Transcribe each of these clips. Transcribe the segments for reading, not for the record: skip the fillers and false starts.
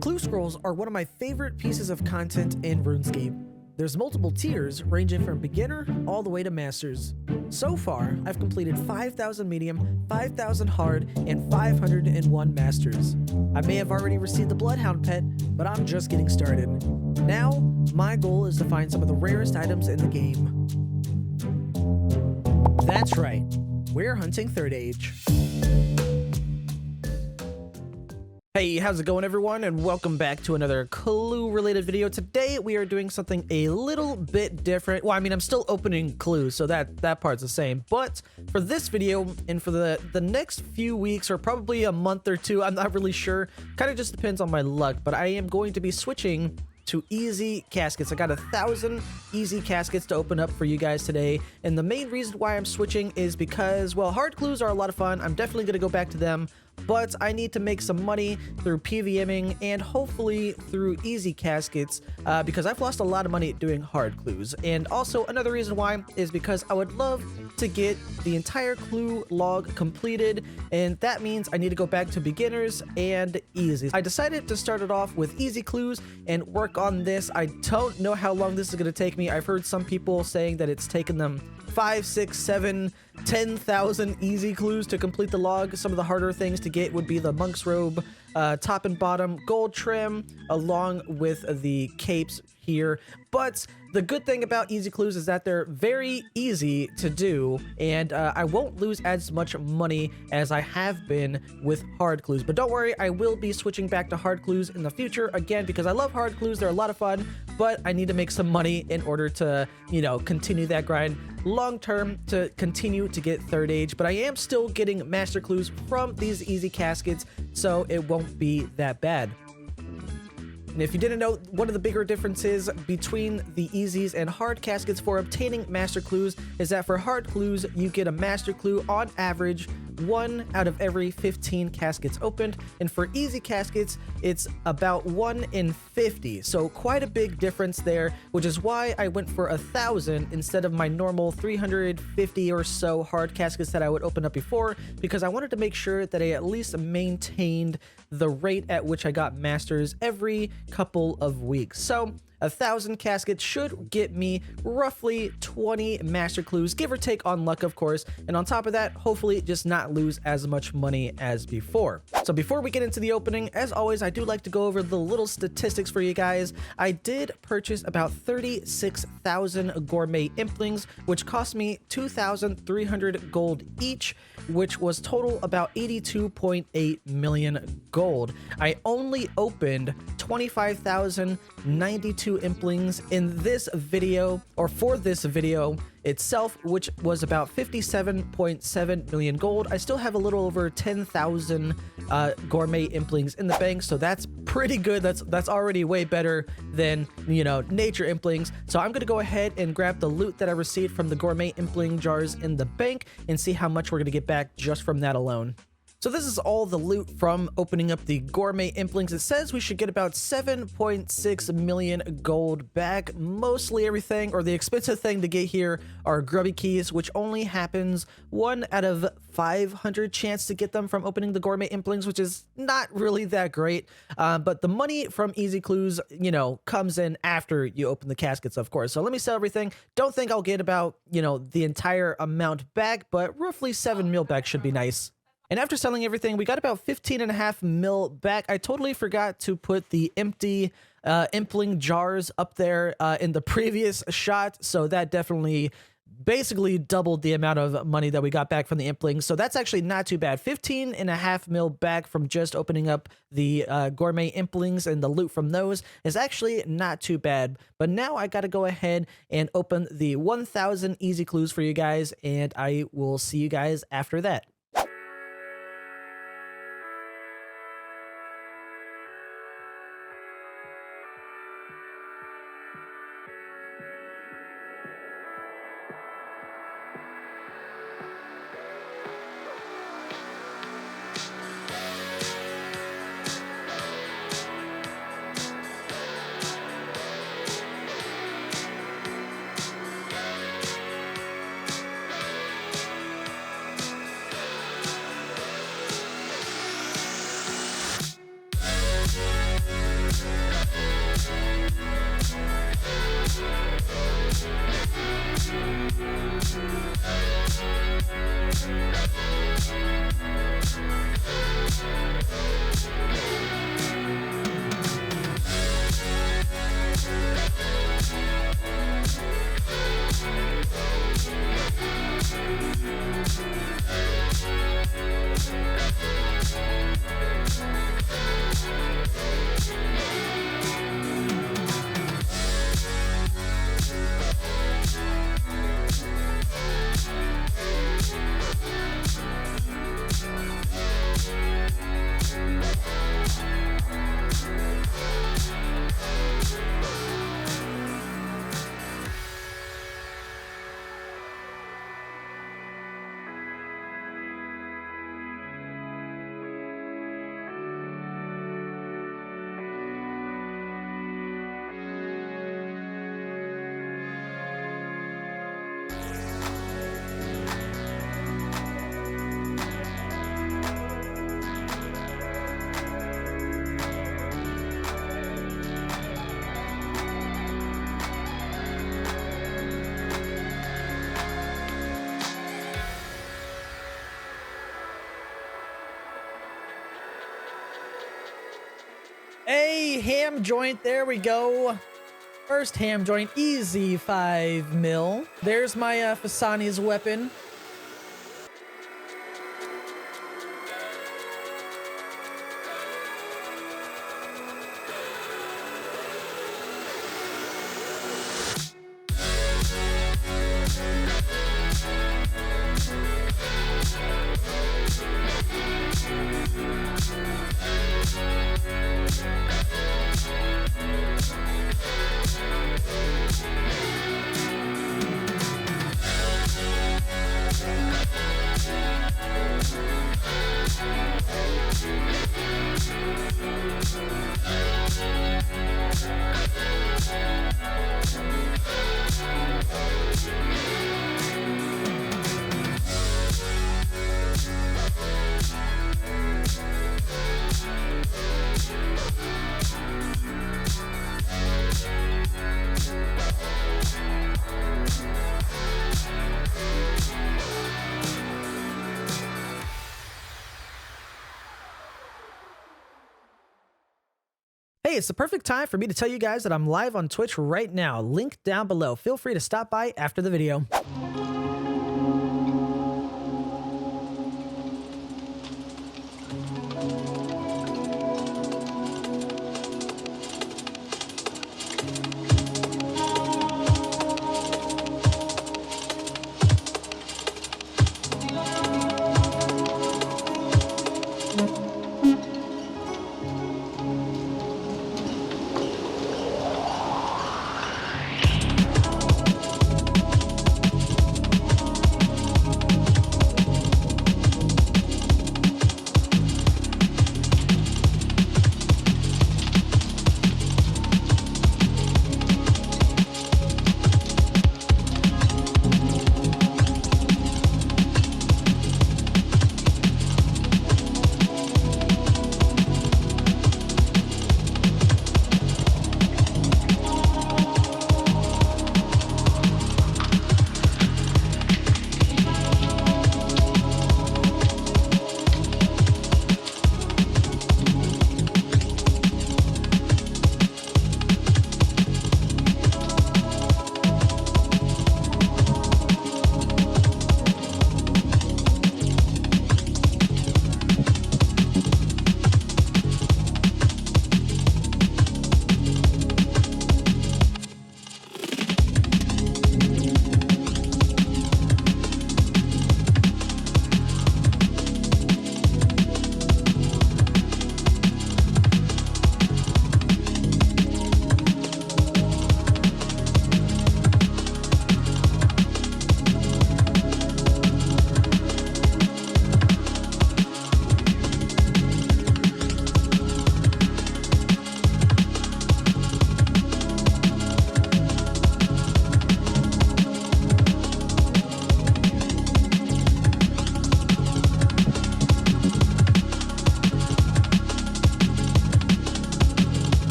Clue scrolls are one of my favorite pieces of content in RuneScape. There's multiple tiers ranging from beginner all the way to masters. So far, I've completed 5,000 medium, 5,000 hard, and 501 masters. I may have already received the Bloodhound pet, but I'm just getting started. Now, my goal is to find some of the rarest items in the game. That's right, we're hunting Third Age. Hey, how's it going everyone, and welcome back to another clue related video. Today we are doing something a little bit different. Well, I mean, I'm still opening clues, so that part's the same, but for this video and for the next few weeks or probably a month or two, I'm not really sure, kind of just depends on my luck, but I am going to be switching to easy caskets. I got 1,000 easy caskets to open up for you guys today, and the main reason why I'm switching is because, well, hard clues are a lot of fun. I'm definitely going to go back to them, but I need to make some money through PVMing and hopefully through easy caskets because I've lost a lot of money doing hard clues. And also another reason why is because I would love to get the entire clue log completed, and that means I need to go back to beginners and easy. I decided to start it off with easy clues and work on this. I don't know how long this is going to take me. I've heard some people saying that it's taken them 5, 6, 7, 10,000 easy clues to complete the log. Some of the harder things to get would be the monk's robe, top and bottom gold trim, along with the capes here. But the good thing about easy clues is that they're very easy to do, and I won't lose as much money as I have been with hard clues. But don't worry, I will be switching back to hard clues in the future again because I love hard clues. They're a lot of fun, but I need to make some money in order to, you know, continue that grind long term to continue to get Third Age. But I am still getting master clues from these easy caskets, so it won't be that bad. And if you didn't know, one of the bigger differences between the easies and hard caskets for obtaining master clues is that for hard clues, you get a master clue on average 1 out of every 15 caskets opened, and for easy caskets, it's about 1 in 50. So quite a big difference there, which is why I went for 1,000 instead of my normal 350 or so hard caskets that I would open up before, because I wanted to make sure that I at least maintained the rate at which I got masters every couple of weeks. So 1,000 caskets should get me roughly 20 master clues, give or take on luck, of course. And on top of that, hopefully just not lose as much money as before. So before we get into the opening, as always, I do like to go over the little statistics for you guys. I did purchase about 36,000 gourmet implings, which cost me 2,300 gold each, which was total about 82.8 million gold. I only opened 25,092 implings in this video, or for this video itself, which was about 57.7 million gold. I still have a little over 10,000 gourmet implings in the bank, so that's pretty good. That's already way better than, you know, nature implings. So I'm gonna go ahead and grab the loot that I received from the gourmet impling jars in the bank and see how much we're gonna get back just from that alone. So this is all the loot from opening up the gourmet implings. It says we should get about 7.6 million gold back. Mostly everything, or the expensive thing to get here, are grubby keys, which only happens 1 out of 500 chance to get them from opening the gourmet implings, which is not really that great. But the money from easy clues, you know, comes in after you open the caskets, of course. So let me sell everything. Don't think I'll get about, you know, the entire amount back, but roughly 7 mil back should be nice. And after selling everything, we got about 15.5 mil back. I totally forgot to put the empty impling jars up there in the previous shot, so that definitely basically doubled the amount of money that we got back from the implings. So that's actually not too bad. 15.5 mil back from just opening up the gourmet implings, and the loot from those is actually not too bad. But now I got to go ahead and open the 1,000 easy clues for you guys, and I will see you guys after that. A ham joint. There we go. First ham joint, easy 5 mil. There's my Fasani's weapon. Hey, it's the perfect time for me to tell you guys that I'm live on Twitch right now. Link down below. Feel free to stop by after the video.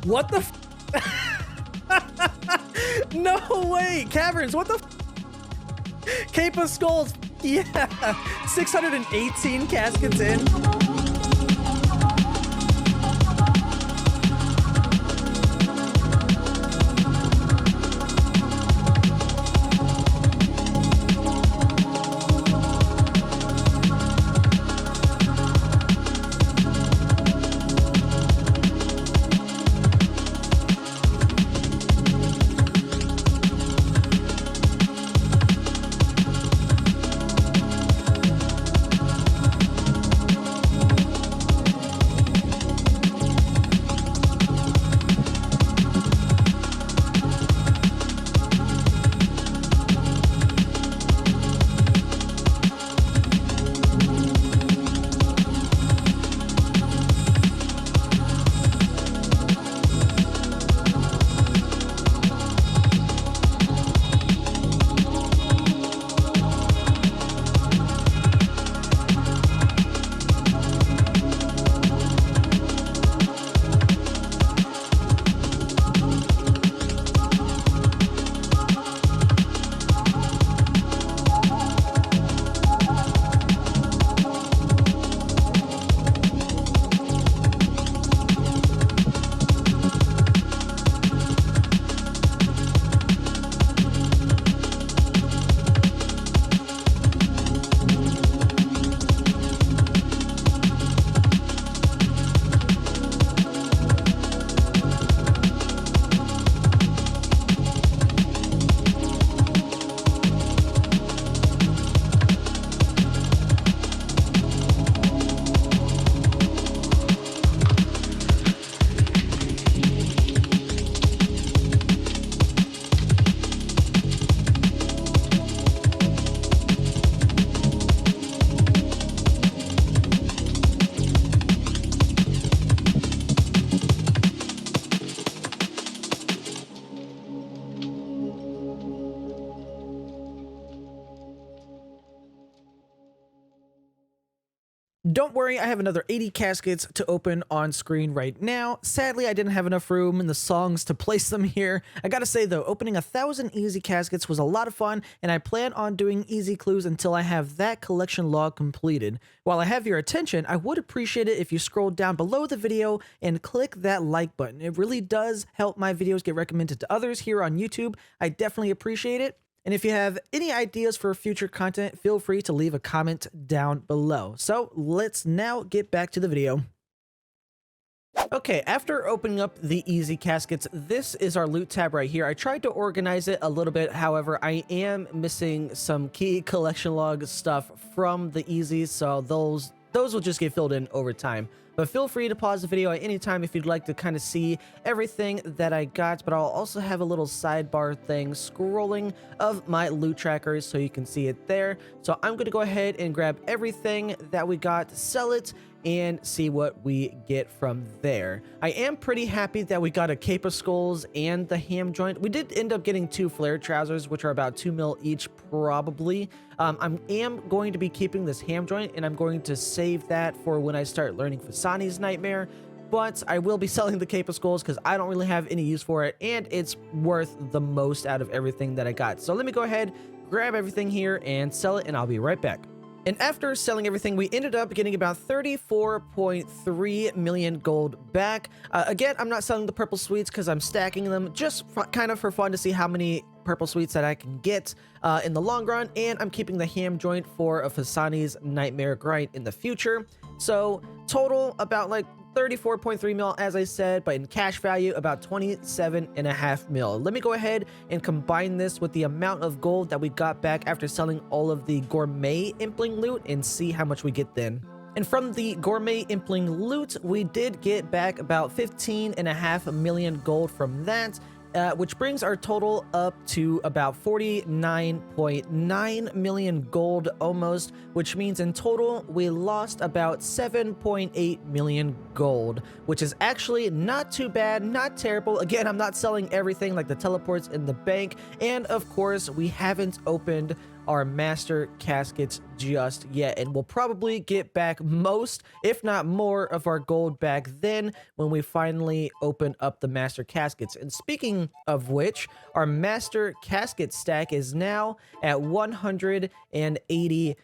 What the No way! Caverns, what the Cape of Skulls, yeah! 618 caskets in. Don't worry, I have another 80 caskets to open on screen right now. Sadly, I didn't have enough room in the songs to place them here. I gotta say though, opening 1,000 easy caskets was a lot of fun, and I plan on doing easy clues until I have that collection log completed. While I have your attention, I would appreciate it if you scroll down below the video and click that like button. It really does help my videos get recommended to others here on YouTube. I definitely appreciate it. And if you have any ideas for future content, feel free to leave a comment down below. So let's now get back to the video. Okay, after opening up the easy caskets, this is our loot tab right here. I tried to organize it a little bit, however, I am missing some key collection log stuff from the easies, so those will just get filled in over time. But feel free to pause the video at any time if you'd like to kind of see everything that I got. But I'll also have a little sidebar thing scrolling of my loot trackers so you can see it there. So I'm going to go ahead and grab everything that we got, sell it, and see what we get from there. I am pretty happy that we got a cape of skulls and the ham joint. We did end up getting 2 flare trousers, which are about 2 mil each probably. I am going to be keeping this ham joint, and I'm going to save that for when I start learning Fasani's Nightmare. But I will be selling the cape of skulls because I don't really have any use for it, and it's worth the most out of everything that I got. So let me go ahead, grab everything here and sell it, and I'll be right back. And after selling everything, we ended up getting about 34.3 million gold back. Again, I'm not selling the purple sweets because I'm stacking them just kind of for fun to see how many purple sweets that I can get in the long run. And I'm keeping the ham joint for a Fasani's Nightmare grind in the future. So total about like 34.3 mil, as I said, but in cash value, about 27.5 mil. Let me go ahead and combine this with the amount of gold that we got back after selling all of the gourmet impling loot and see how much we get then. And from the gourmet impling loot, we did get back about 15.5 million gold from that. Which brings our total up to about 49.9 million gold almost, which means in total we lost about 7.8 million gold, which is actually not too bad, not terrible. Again, I'm not selling everything like the teleports in the bank, and of course we haven't opened our master caskets just yet, and we'll probably get back most, if not more, of our gold back then when we finally open up the master caskets. And speaking of which, our master casket stack is now at 182.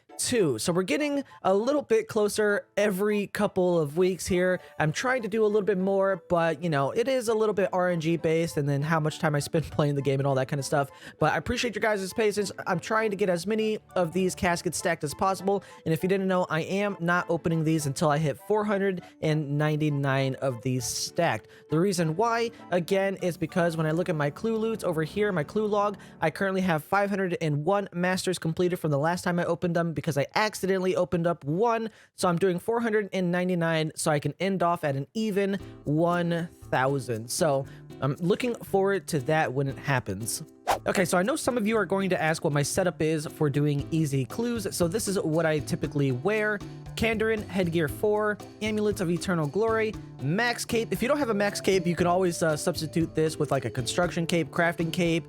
So we're getting a little bit closer every couple of weeks here. I'm trying to do a little bit more, but you know, it is a little bit RNG based, and then how much time I spend playing the game and all that kind of stuff. But I appreciate your guys' patience. I'm trying to get as many of these caskets stacked as possible, and if you didn't know, I am not opening these until I hit 499 of these stacked. The reason why, again, is because when I look at my clue loots over here, my clue log, I currently have 501 masters completed from the last time I opened them, because I accidentally opened up one. So I'm doing 499 so I can end off at an even 1,000. So I'm looking forward to that when it happens. Okay, so I know some of you are going to ask what my setup is for doing easy clues. So this is what I typically wear. Kandarin, headgear 4, amulets of eternal glory, max cape. If you don't have a max cape, you can always substitute this with like a construction cape, crafting cape,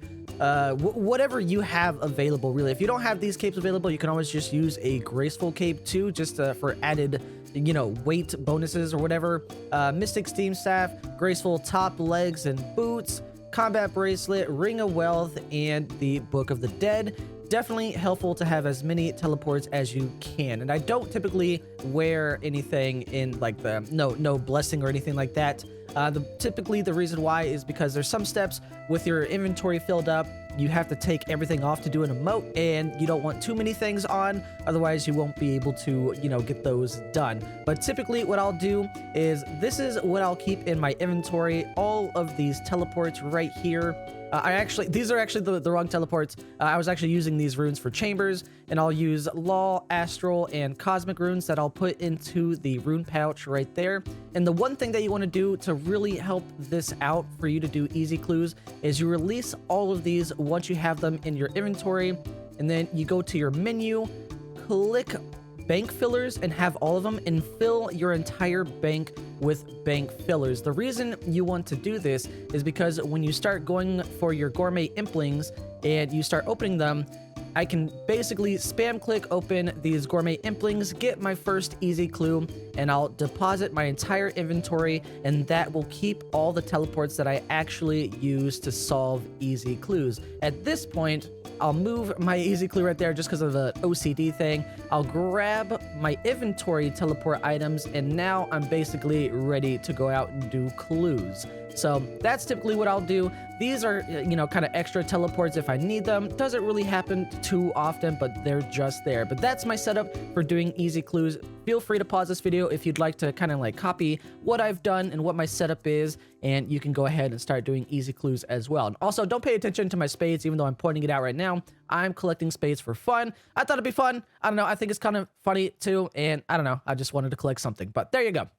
whatever you have available, really. If you don't have these capes available, you can always just use a graceful cape too, just for added, you know, weight bonuses or whatever. Mystic steam staff, graceful top, legs, and boots, combat bracelet, ring of wealth, and the book of the dead. Definitely helpful to have as many teleports as you can. And I don't typically wear anything in like the no blessing or anything like that. Typically the reason why is because there's some steps with your inventory filled up, you have to take everything off to do an emote, and you don't want too many things on, otherwise you won't be able to, you know, get those done. But typically what I'll do is, this is what I'll keep in my inventory, all of these teleports right here. These are actually the wrong teleports. I was actually using these runes for chambers, and I'll use law, astral, and cosmic runes that I'll put into the rune pouch right there. And the one thing that you want to do to really help this out for you to do easy clues is you release all of these once you have them in your inventory, and then you go to your menu, click bank fillers, and have all of them, and fill your entire bank with bank fillers. The reason you want to do this is because when you start going for your gourmet implings and you start opening them, I can basically spam click open these gourmet implings, get my first easy clue, and I'll deposit my entire inventory, and that will keep all the teleports that I actually use to solve easy clues. At this point, I'll move my easy clue right there just because of the OCD thing. I'll grab my inventory teleport items, and now I'm basically ready to go out and do clues. So that's typically what I'll do. These are, you know, kind of extra teleports if I need them. Doesn't really happen too often, but they're just there. But that's my setup for doing easy clues. Feel free to pause this video if you'd like to kind of like copy what I've done and what my setup is, and you can go ahead and start doing easy clues as well. And also, don't pay attention to my spades, even though I'm pointing it out right now. I'm collecting spades for fun. I thought it'd be fun. I don't know. I think it's kind of funny too, and I don't know. I just wanted to collect something, but there you go.